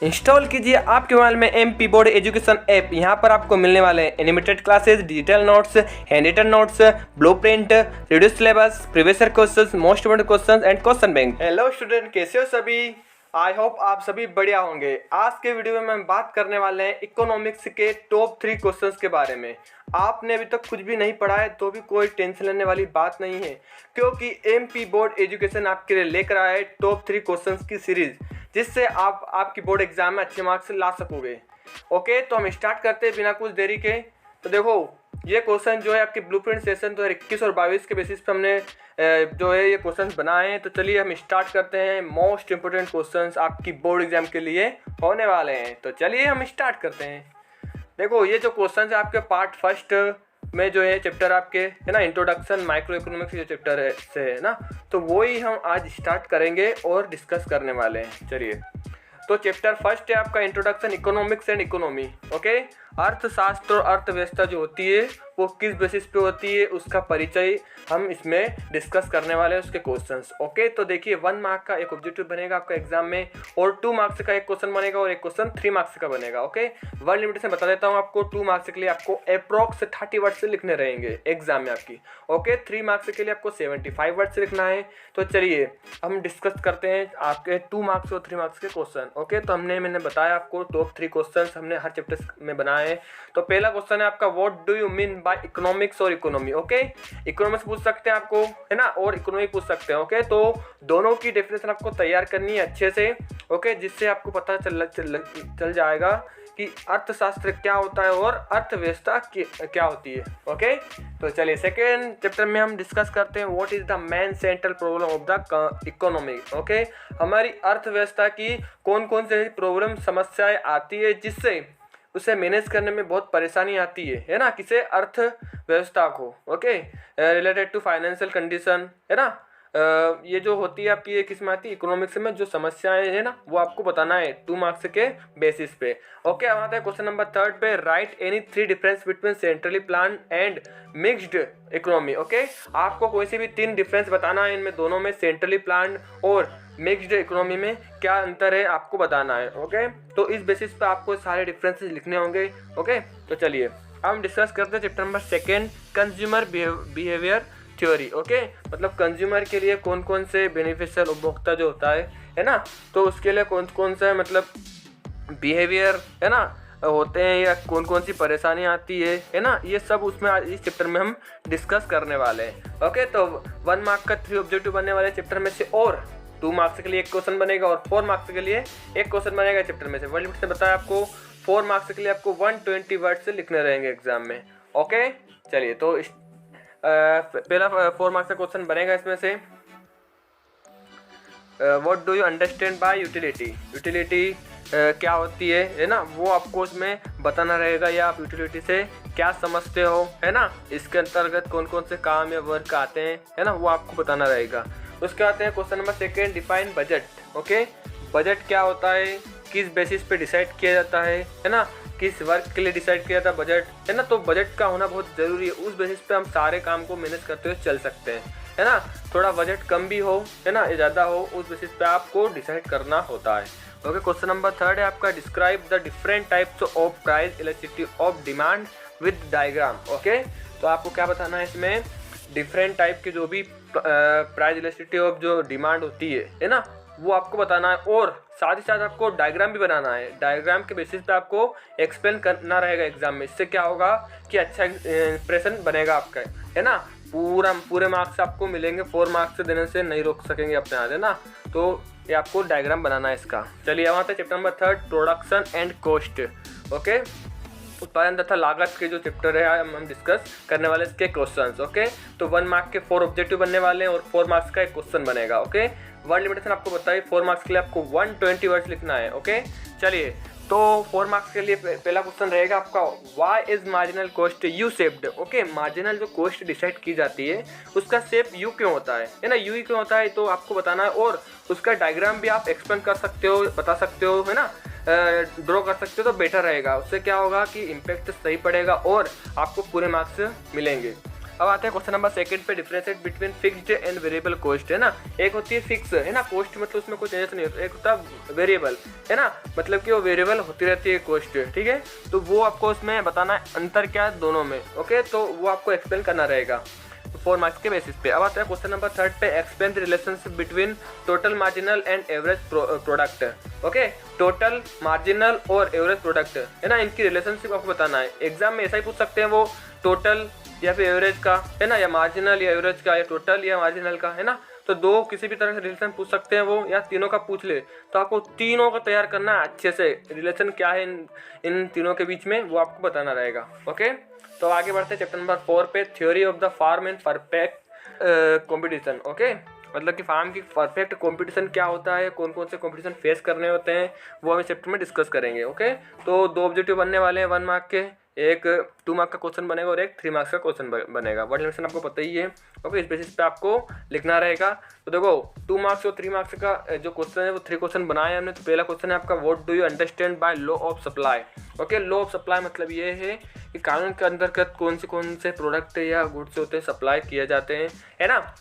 Install कीजिए आपके mobile में MP बोर्ड एजुकेशन ऐप। यहाँ पर आपको मिलने वाले हैं animated classes, digital notes, hand written notes, blueprint, reduce syllabus, previous year questions, most important questions and question bank. Hello student, कैसे हो सभी? आई होप आप सभी बढ़िया होंगे। आज के वीडियो में हम बात करने वाले हैं इकोनॉमिक्स के टॉप 3 क्वेश्चंस के बारे में। आपने अभी तक कुछ भी नहीं पढ़ा है तो भी कोई टेंशन लेने वाली बात नहीं है, क्योंकि MP बोर्ड एजुकेशन आपके लिए लेकर आया है टॉप 3 क्वेश्चंस की सीरीज, जिससे आप आपकी बोर्ड एग्जाम में अच्छे मार्क्स ला सकोगे। ओके, तो हम स्टार्ट करते हैं बिना कुछ देरी के। तो देखो, ये क्वेश्चन जो है आपके ब्लूप्रिंट सेशन 2021 और 22 के बेसिस पे हमने जो है ये क्वेश्चंस बनाए हैं। तो चलिए हम स्टार्ट करते हैं। मोस्ट इंपोर्टेंट क्वेश्चंस आपकी बोर्ड एग्जाम के लिए होने वाले हैं, तो चलिए हम स्टार्ट करते हैं। देखो, ये जो क्वेश्चन है आपके पार्ट फर्स्ट में जो है चैप्टर आपके है ना, इंट्रोडक्शन माइक्रो इकोनॉमिक्स जो चैप्टर है से है ना, तो वो ही हम आज स्टार्ट करेंगे और डिस्कस करने वाले हैं। चलिए, तो चैप्टर फर्स्ट है आपका introduction economics and economy. Okay, अर्थशास्त्र और अर्थव्यवस्था जो होती है वो किस बेसिस पे होती है उसका परिचय हम इसमें डिस्कस करने वाले हैं, उसके क्वेश्चंस। ओके, तो देखिए 1 मार्क का एक ऑब्जेक्टिव बनेगा आपका एग्जाम में, और 2 मार्क्स का एक क्वेश्चन बनेगा और एक क्वेश्चन 3 मार्क्स का बनेगा। ओके, वर्ड लिमिटेशन बता देता हूँ आपको। 2 मार्क्स के लिए आपको अप्रॉक्स 30 वर्ड से लिखने रहेंगे एग्जाम में आपकी। ओके, 3 मार्क्स के लिए आपको 75 वर्ड से लिखना है। तो चलिए हम डिस्कस करते हैं आपके 2 मार्क्स और 3 मार्क्स के क्वेश्चन। ओके, तो मैंने बताया आपको टॉप 3 क्वेश्चन हमने हर चैप्टर में बनाए हैं। तो पहला क्वेश्चन है आपका, what do you mean by economics और इकोनॉमी। ओके, इकोनॉमिक्स पूछ सकते हैं आपको, है ना, और इकोनॉमी पूछ सकते हैं। ओके, तो दोनों की डेफिनेशन आपको तैयार करनी है अच्छे से। ओके, जिससे आपको पता चल जाएगा कि अर्थशास्त्र क्या होता है और अर्थव्यवस्था क्या होती है। ओके, तो चलिए सेकेंड चैप्टर में हम डिस्कस करते हैं, what is the main central problem of the economy. Okay, हमारी अर्थव्यवस्था की कौन कौन से प्रॉब्लम समस्याएं आती है जिससे उसे मैनेज करने में बहुत परेशानी आती है ना, किसे? अर्थव्यवस्था को। Okay, related to financial condition, है ना, ये जो होती है आपकी, ये किस में आती है? इकोनॉमिक्स में जो समस्याएं है ना, वो आपको बताना है 2 मार्क्स के बेसिस पे। ओके, अब आता है क्वेश्चन नंबर 3 पे, right any 3 difference between centrally plan and mixed economy. Okay, आपको कोई सी भी 3 डिफरेंस बताना है इनमें दोनों में, सेंट्रली प्लान और मिक्स्ड इकोनॉमी में क्या अंतर है आपको बताना है। ओके, तो इस बेसिस पे आपको सारे डिफरेंसेस लिखने होंगे। ओके, तो चलिए हम डिस्कस करते हैं chapter number 2, consumer behaviour theory. Okay, मतलब कंज्यूमर के लिए कौन कौन से बेनिफिशियल उपभोक्ता जो होता है ना, तो उसके लिए कौन कौन सा मतलब बिहेवियर है ना होते हैं, या कौन कौन सी परेशानी आती है ना, ये सब उसमें इस चैप्टर में हम डिस्कस करने वाले हैं। ओके, तो 1 मार्क का 3 ऑब्जेक्टिव बनने वाले चैप्टर में से, और 2 मार्क्स के लिए एक क्वेश्चन बनेगा और 4 मार्क्स के लिए एक क्वेश्चन बनेगा चैप्टर में से। वर्ड लिमिट से बताया आपको 4 मार्क्स के लिए आपको 120 वर्ड से लिखने रहेंगे एग्जाम में। ओके, चलिए, तो पहला 4 मार्क्स का क्वेश्चन बनेगा इसमें से, what do you understand by utility. Utility क्या होती है ना, वो आपको उसमें बताना रहेगा, या आप यूटिलिटी से क्या समझते हो, है ना, इसके अंतर्गत कौन कौन से काम या वर्क आते हैं, है ना, वो आपको बताना रहेगा। उसके आते हैं question number 2, define budget. Okay, budget क्या होता है, किस बेसिस पे डिसाइड किया जाता है ना, किस वर्क के लिए डिसाइड किया जाता है बजट, है ना, तो बजट का होना बहुत ज़रूरी है। उस बेसिस पे हम सारे काम को मैनेज करते हुए चल सकते हैं, है ना। थोड़ा बजट कम भी हो, है ना, ज़्यादा हो, उस बेसिस पे आपको डिसाइड करना होता है। ओके, क्वेश्चन नंबर 3 है आपका, describe the different types of price elasticity of demand with diagram. Okay, तो आपको क्या बताना है इसमें, डिफरेंट टाइप के जो भी प्राइस इलास्टिसिटी ऑफ जो डिमांड होती है ना, वो आपको बताना है, और साथ ही साथ आपको डायग्राम भी बनाना है। डायग्राम के बेसिस पे आपको एक्सप्लेन करना रहेगा एग्जाम में। इससे क्या होगा कि अच्छा इंप्रेशन बनेगा आपका, है ना। पूरे मार्क्स आपको मिलेंगे, 4 मार्क्स से देने से नहीं रोक सकेंगे अपने हाथ, है ना। तो ये आपको डायग्राम बनाना है इसका। चलिए, अब आते हैं chapter number 3, production and cost. Okay, उत्पादन तथा लागत के जो चैप्टर है हम डिस्कस करने वाले इसके क्वेश्चंस। ओके, तो 1 मार्क के 4 ऑब्जेक्टिव बनने वाले हैं और 4 मार्क्स का एक क्वेश्चन बनेगा। ओके, वर्ड लिमिटेशन आपको बताइए, 4 मार्क्स के लिए आपको 120 वर्ड्स लिखना है। ओके, चलिए, तो 4 मार्क्स के लिए पहला क्वेश्चन रहेगा आपका, why is marginal cost U shaped. Okay, marginal जो कॉस्ट डिसाइड की जाती है उसका शेप यू क्यों होता है ना, यू ही क्यों होता है, तो आपको बताना है, और उसका डायग्राम भी आप एक्सप्लेन कर सकते हो, बता सकते हो, है ना, ड्रॉ कर सकते हो तो बेटर रहेगा। उससे क्या होगा कि इम्पैक्ट सही पड़ेगा और आपको पूरे मार्क्स मिलेंगे। अब आते हैं क्वेश्चन नंबर सेकंड पे, differentiate between fixed and variable cost, है ना। एक होती है फिक्स, है ना, कॉस्ट मतलब उसमें कोई चेंजेस नहीं होता। एक होता है वेरिएबल, है ना, मतलब कि वो वेरिएबल होती रहती है कॉस्ट, ठीक है। तो वो आपको उसमें बताना है अंतर क्या है दोनों में, ओके। तो वो आपको एक्सप्लेन करना रहेगा 4 मार्क्स के बेसिस पे। अब आता है क्वेश्चन नंबर थर्ड पे, explain the relationship between total marginal and average product, okay. Total marginal और एवरेज प्रोडक्ट, है ना, इनकी रिलेशनशिप आपको बताना है। एग्जाम में ऐसा ही पूछ सकते हैं, वो टोटल या फिर एवरेज का, है ना, या मार्जिनल या एवरेज का, या टोटल या मार्जिनल का, है ना। तो दो किसी भी तरह से रिलेशन पूछ सकते हैं वो, या तीनों का पूछ ले, तो आपको तीनों का तैयार करना है अच्छे से। रिलेशन क्या है इन तीनों के बीच में, वो आपको बताना रहेगा, ओके। तो आगे बढ़ते हैं चैप्टर नंबर 4 पे, theory of the firm and perfect competition, okay. मतलब कि फार्म की परफेक्ट कंपटीशन क्या होता है, कौन कौन से कंपटीशन फेस करने होते हैं, वो हम इस चैप्टर में डिस्कस करेंगे, ओके। तो 2 ऑब्जेक्टिव बनने वाले हैं 1 मार्क के, एक 2 मार्क का क्वेश्चन बनेगा और एक 3 मार्क्स का क्वेश्चन बनेगा। वर्ड लिमिटेशन आपको पता ही है, ओके। इस बेसिस पे आपको लिखना रहेगा। तो देखो 2 मार्क्स और 3 मार्क्स का जो क्वेश्चन है वो 3 क्वेश्चन बनाए हमने। तो पहला क्वेश्चन है आपका, what do you understand by law of supply, okay. Law of supply मतलब ये है कि कानून के अंतर्गत कौन से प्रोडक्ट या गुड्स होते हैं सप्लाई किए जाते हैं, है ना।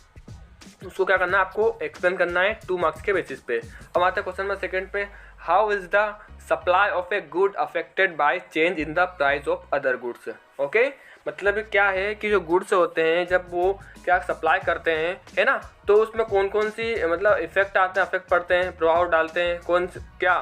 उसको क्या करना है, आपको एक्सप्लेन करना है 2 मार्क्स के बेसिस पे। अब आता है क्वेश्चन नंबर सेकंड पे, how is the supply of a good affected by change in the price of other goods, okay. मतलब क्या है कि जो गुड्स होते हैं जब वो क्या सप्लाई करते हैं, है ना, तो उसमें कौन कौन सी मतलब इफेक्ट आते हैं, अफेक्ट पड़ते हैं, प्रभाव डालते हैं, कौन क्या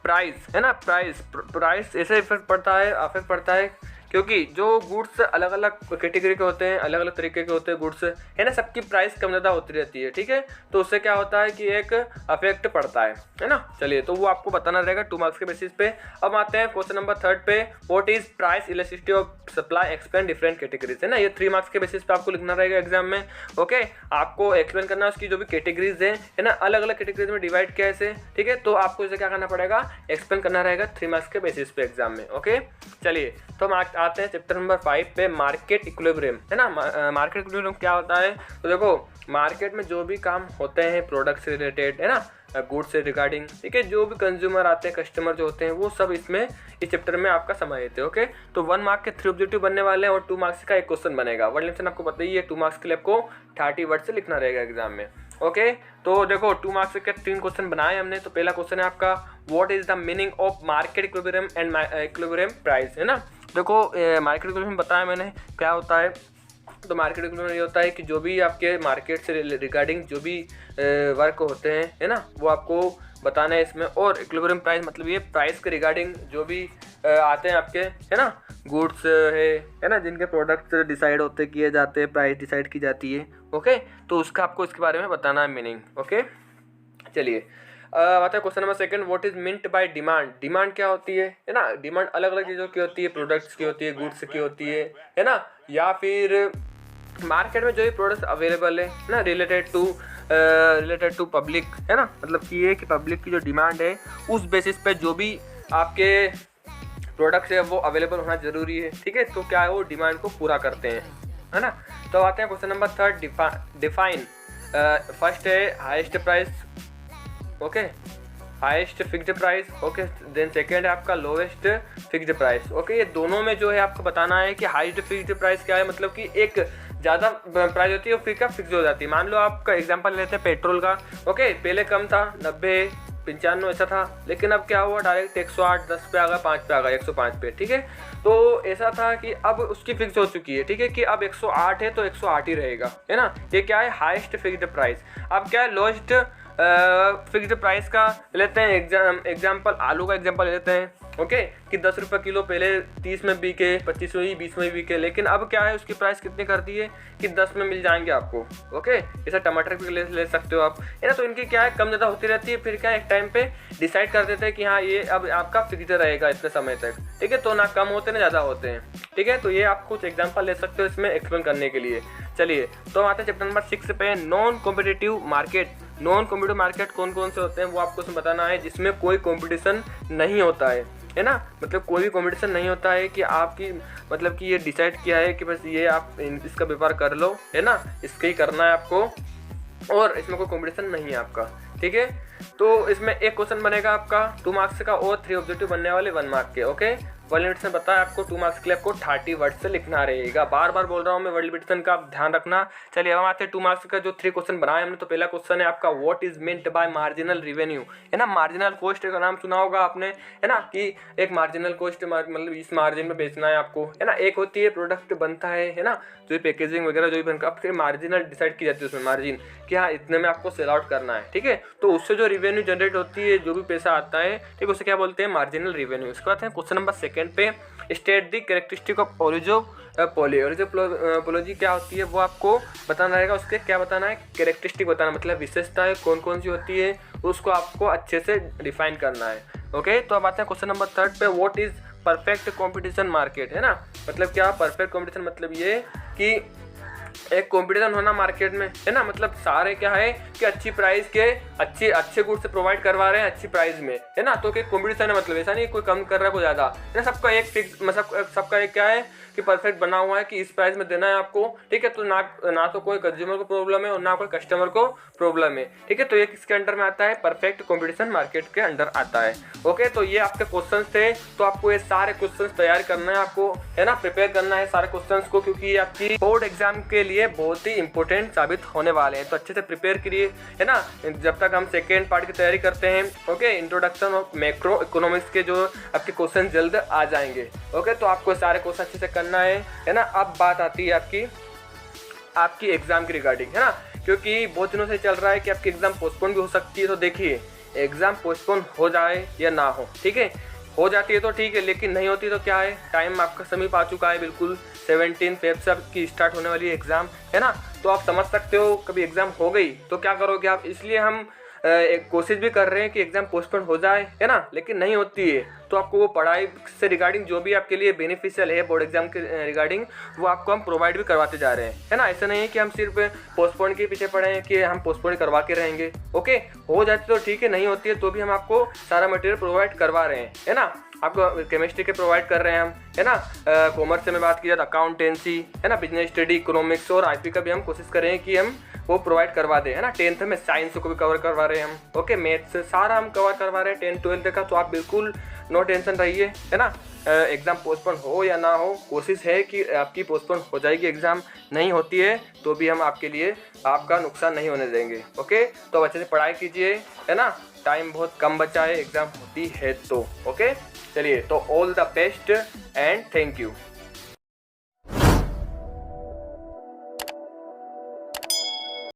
प्राइस, है ना, प्राइस ऐसे इफेक्ट पड़ता है, अफेक्ट पड़ता है क्योंकि जो गुड्स अलग अलग कैटेगरी के होते हैं, अलग अलग तरीके के होते हैं गुड्स, है ना, सबकी प्राइस कम ज़्यादा होती रहती है, ठीक है। तो उससे क्या होता है कि एक अफेक्ट पड़ता है ना। चलिए, तो वो आपको बताना रहेगा 2 मार्क्स के बेसिस पे। अब आते हैं क्वेश्चन नंबर थर्ड पे, what is price elasticity of supply explain different categories, है ना। ये 3 मार्क्स के बेसिस पे आपको लिखना रहेगा एग्जाम में, ओके। आपको एक्सप्लेन करना है उसकी जो भी कैटेगरीज है ना, अलग अलग कैटेगरीज में डिवाइड किया ऐसे, ठीक है। तो आपको इसे क्या करना पड़ेगा, एक्सप्लेन करना रहेगा 3 मार्क्स के बेसिस पे एग्जाम में, ओके। चलिए, तो हम आते हैं चैप्टर नंबर 5 पे, मार्केट इक्विलिब्रियम, है ना। मार्केट इक्विलिब्रियम क्या होता है, तो देखो मार्केट में जो भी काम होते हैं प्रोडक्ट से रिलेटेड, है ना, गुड्स से रिगार्डिंग, ठीक है, जो भी कंज्यूमर आते हैं, कस्टमर जो होते हैं, वो सब इसमें इस चैप्टर में आपका समाहित है, ओके। तो 1 मार्क के 3 ऑब्जेक्टिव बनने वाले हैं और 2 मार्क्स का एक क्वेश्चन बनेगा। वर्ड लिमिटेशन आपको पता ही है, 2 मार्क्स के लिए आपको 30 वर्ड से लिखना रहेगा एग्जाम में, ओके। तो देखो 2 मार्क्स के 3 क्वेश्चन बनाए हमने। तो पहला क्वेश्चन है आपका, what is the meaning of market equilibrium and equilibrium price, है ना। देखो मार्केट इक्विलिब्रियम बताया मैंने क्या होता है। तो मार्केट इक्विलिब्रियम ये होता है कि जो भी आपके मार्केट से रिगार्डिंग जो भी वर्क होते हैं, है ना, वो आपको बताना है इसमें। और इक्विलिब्रियम प्राइस मतलब ये प्राइस के रिगार्डिंग जो भी आते हैं आपके, है ना, गुड्स है ना, जिनके प्रोडक्ट्स डिसाइड होते किए जाते हैं, प्राइस डिसाइड की जाती है, ओके। तो उसका आपको इसके बारे में बताना है मीनिंग, ओके। चलिए, आता है question number second, what is meant by demand. Demand क्या होती है ना। डिमांड अलग अलग चीज़ों की होती है, प्रोडक्ट्स की होती है, गुड्स की होती है ना, या फिर मार्केट में जो भी प्रोडक्ट्स अवेलेबल है ना, रिलेटेड टू पब्लिक, है ना। मतलब कि ये कि पब्लिक की जो डिमांड है उस बेसिस पे जो भी आपके प्रोडक्ट्स है वो अवेलेबल होना जरूरी है, ठीक है। तो क्या है, वो डिमांड को पूरा करते हैं, है ना। तो आते हैं question number third, define. First है highest price, okay, highest fixed price, okay. Then second है आपका लोवेस्ट फिक्स्ड प्राइस, ओके। ये दोनों में जो है आपको बताना है कि हाईएस्ट फिक्स्ड प्राइस क्या है। मतलब कि एक ज़्यादा प्राइस होती है और फिर क्या फिक्स हो जाती है। मान लो आपका एग्जांपल लेते हैं पेट्रोल का, ओके। पहले कम था, 90 95 ऐसा था, लेकिन अब क्या हुआ, डायरेक्ट 108 10 पे आ गया, 5 पे आ गया, 105 पे, ठीक है। तो ऐसा था कि अब उसकी फिक्स हो चुकी है, ठीक है, कि अब 108 है तो 108 ही रहेगा, है ना। ये क्या है, हाईएस्ट फिक्स्ड प्राइस। अब क्या है, लोएस्ट फिक्स्ड प्राइस का लेते हैं एग्जाम्पल, आलू का एग्जाम्पल लेते हैं, ओके, कि 10 रुपये किलो, पहले 30 में बिके, 25 में भी, 20 में भी बिके, लेकिन अब क्या है, उसकी प्राइस कितनी कर दी है कि 10 में मिल जाएंगे आपको, ओके। ऐसा टमाटर भी ले सकते हो आप, है ना। तो इनकी क्या है, कम ज़्यादा होती रहती है, फिर क्या है, एक टाइम पे डिसाइड कर देते हैं कि हाँ ये अब आपका फिक्स्ड रहेगा इतने समय तक, ठीक है। तो ना कम होते ना ज़्यादा होते हैं, ठीक है। तो ये आप कुछ एग्जाम्पल ले सकते हो इसमें एक्सप्लेन करने के लिए। चलिए, तो आते हैं चैप्टर नंबर 6 पे, non competitive market. Non competitive market कौन कौन से होते हैं वो आपको उसमें बताना है, जिसमें कोई कंपटीशन नहीं होता है ना। मतलब कोई भी कंपटीशन नहीं होता है कि आपकी मतलब कि ये डिसाइड किया है कि बस ये आप इसका व्यापार कर लो, है ना, इसका ही करना है आपको, और इसमें कोई कंपटीशन नहीं है आपका, ठीक है। तो इसमें एक क्वेश्चन बनेगा आपका 2 मार्क्स का और 3 ऑब्जेक्टिव बनने वाले 1 मार्क के, ओके। वर्ल्ड लिमिटेशन बताया आपको 2 मार्क्स के लिए आपको 30 वर्ड से लिखना रहेगा। बार बार बोल रहा हूँ मैं वर्ल्ड लिमिटेशन का आप ध्यान रखना। चलिए अब हम आते हैं 2 मार्क्स का जो 3 क्वेश्चन बनाए हमने। तो पहला क्वेश्चन है आपका what is meant by marginal revenue, है ना। मार्जिनल कॉस्ट का नाम सुना होगा आपने, है ना, कि एक मार्जिनल कॉस्ट मतलब इस मार्जिन में बेचना है आपको, है ना। एक होती है प्रोडक्ट बनता है ना, जो पैकेजिंग वगैरह जो भी बनकर फिर मार्जिनल डिसाइड की जाती है उसमें मार्जिन कि हाँ इतने में आपको सेल आउट करना है, ठीक है। तो उससे जो रेवेन्यू जनरेट होती है, जो भी पैसा आता है, ठीक, उसे क्या बोलते हैं, मार्जिनल रेवेन्यू। इसके बाद है क्वेश्चन नंबर 2 पे state the characteristic of oligopoly क्या होती है वो आपको बताना रहेगा। उसके क्या बताना है, कैरेक्टरिस्टिक बताना, मतलब विशेषताएं कौन कौन सी होती है उसको आपको अच्छे से डिफाइन करना है। ओके, तो अब आते हैं क्वेश्चन नंबर 3 पे what is perfect competition market, है ना। मतलब क्या परफेक्ट कंपटीशन, मतलब ये कि एक कंपटीशन होना मार्केट में, है ना। मतलब सारे क्या है कि अच्छी प्राइस के अच्छे गुड्स प्रोवाइड करवा रहे हैं अच्छी प्राइस में, है ना। तो क्या कंपटीशन है, मतलब ऐसा नहीं कोई कम कर रहा है कोई ज़्यादा, है ना। सबका एक फिक्स, मतलब सबका एक क्या है कि परफेक्ट बना हुआ है कि इस प्राइस में देना है आपको, ठीक है। तो ना तो कोई कंज्यूमर को प्रॉब्लम है और ना कोई कस्टमर को प्रॉब्लम है, ठीक है। तो ये किसके अंडर में आता है, परफेक्ट कंपटीशन मार्केट के अंडर आता है। ओके, तो ये आपके क्वेश्चन थे। तो आपको ये सारे क्वेश्चन तैयार करना है आपको, है ना, प्रिपेयर करना है सारे क्वेश्चन को, क्योंकि ये आपकी बोर्ड एग्जाम के लिए बहुत ही इंपॉर्टेंट साबित होने वाले हैं। तो अच्छे से प्रिपेयर करिए, है ना, जब तक हम सेकेंड पार्ट की तैयारी करते हैं। Okay, introduction of macro economics के जो आपके क्वेश्चन जल्द आ जाएंगे। ओके, तो आपको सारे क्वेश्चन अच्छे से करना है ना। अब बात आती है आपकी एग्जाम की रिगार्डिंग, है ना, क्योंकि बहुत दिनों से चल रहा है कि आपकी एग्जाम पोस्टपोन भी हो सकती है। तो देखिए एग्जाम पोस्टपोन हो जाए या ना हो, ठीक है, हो जाती है तो ठीक है, लेकिन नहीं होती तो क्या है, टाइम आपका समीप आ चुका है बिल्कुल। 17 फेब से आपकी स्टार्ट होने वाली है एग्जाम, है ना। तो आप समझ सकते हो कभी एग्जाम हो गई तो क्या करोगे आप। इसलिए हम एक कोशिश भी कर रहे हैं कि एग्जाम पोस्टपोन हो जाए, है ना, लेकिन नहीं होती है तो आपको वो पढ़ाई से रिगार्डिंग जो भी आपके लिए बेनिफिशियल है बोर्ड एग्जाम के रिगार्डिंग, वो आपको हम प्रोवाइड भी करवाते जा रहे हैं, है ना। ऐसा नहीं है कि हम सिर्फ पोस्टपोन के पीछे पड़े हैं कि हम पोस्टपोन करवा के रहेंगे। ओके, हो जाती तो ठीक है, नहीं होती है तो भी हम आपको सारा मटेरियल प्रोवाइड करवा रहे हैं, है ना। आपको केमिस्ट्री के प्रोवाइड कर रहे हैं हम, है ना। कॉमर्स से में बात की जाए तो अकाउंटेंसी, है ना, बिजनेस स्टडी, इकोनॉमिक्स और आईपी का भी हम कोशिश कर रहे हैं कि हम वो प्रोवाइड करवा दें, है ना। 10th में साइंस को भी कवर करवा रहे हैं हम। ओके, मैथ्स सारा हम कवर करवा रहे हैं 10th 12th का। तो आप बिल्कुल नो टेंशन रहिए, है ना। एग्ज़ाम पोस्टपोन हो या ना हो, कोशिश है कि आपकी पोस्टपोन हो जाएगी एग्ज़ाम। नहीं होती है तो भी हम आपके लिए आपका नुकसान नहीं होने देंगे। ओके, तो अच्छे से पढ़ाई कीजिए, है ना, टाइम बहुत कम बचा है एग्ज़ाम होती है तो। ओके, चलिए, तो all the best and thank you.